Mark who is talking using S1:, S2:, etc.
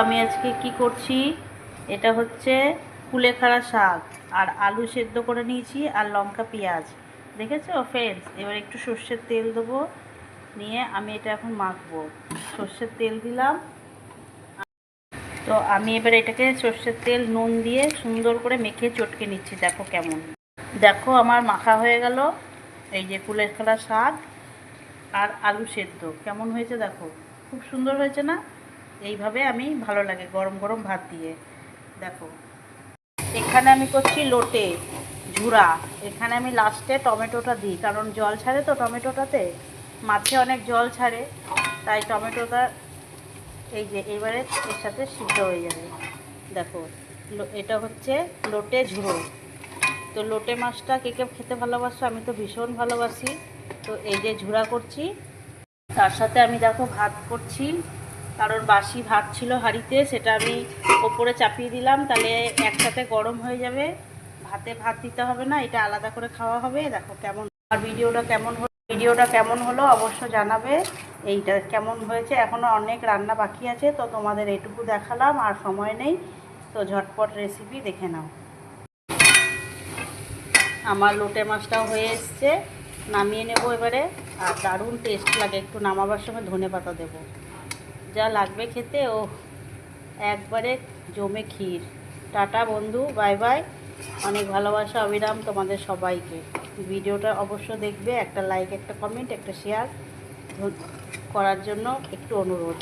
S1: আমি আজকে কি করছি, এটা হচ্ছে কুলেখাড়া শাক আর আলু সেদ্ধ করে নিয়েছি আর লঙ্কা পেঁয়াজ। দেখেছো ফ্রেন্ডস? এবার একটু সর্ষের তেল দেবো, নিয়ে আমি এটা এখন মাখবো। সর্ষের তেল দিলাম, তো আমি এবার এটাকে সর্ষের তেল নুন দিয়ে সুন্দর করে মেখে চটকে নিচ্ছি। দেখো কেমন, দেখো আমার মাখা হয়ে গেল। এই যে কুলেখাড়া শাক আর আলু সেদ্ধ কেমন হয়েছে দেখো, খুব সুন্দর হয়েছে না? এইভাবে আমি ভালো লাগে গরম গরম ভাত দিয়ে। দেখো এখানে আমি করছি লোটে ঝুরা। এখানে আমি লাস্টে টমেটোটা দিই, কারণ জল ছাড়ে তো টমেটোটাতে, মাছে অনেক জল ছাড়ে, তাই টমেটোটা এই যে এবারে এর সাথে সিদ্ধ হয়ে যাবে। দেখো এটা হচ্ছে লোটে ঝুড়ো। তো লোটে মাছটা কে কে খেতে ভালোবাসো? আমি তো ভীষণ ভালোবাসি। তো এই যে ঝুরা করছি, তার সাথে আমি দেখো ভাত করছি, কারণ বাসি ভাত ছিল হাঁড়িতে, সেটা আমি ওপরে চাপিয়ে দিলাম, তাহলে একসাথে গরম হয়ে যাবে, ভাতে ভাত দিতে হবে না, এটা আলাদা করে খাওয়া হবে। দেখো কেমন, আর ভিডিওটা কেমন হলো অবশ্য জানাবে। এইটা কেমন হয়েছে, এখনও অনেক রান্না বাকি আছে, তো তোমাদের এটুকু দেখালাম, আর সময় নেই, তো ঝটপট রেসিপি দেখে নাও। আমার লোটে মাছটাও হয়ে এসছে, নামিয়ে নেব এবারে। আর দারুণ টেস্ট লাগে, একটু নামাবার সময় ধনেপাতা দেবো, যা লাগবে খেতে। ও একবারে জমে ক্ষীর। টাটা বন্ধু, বাই বাই। অনেক ভালোবাসা অবিরাম তোমাদের সবাইকে। ভিডিওটা অবশ্য দেখবে, একটা লাইক, একটা কমেন্ট, একটা শেয়ার করার জন্য একটু অনুরোধ।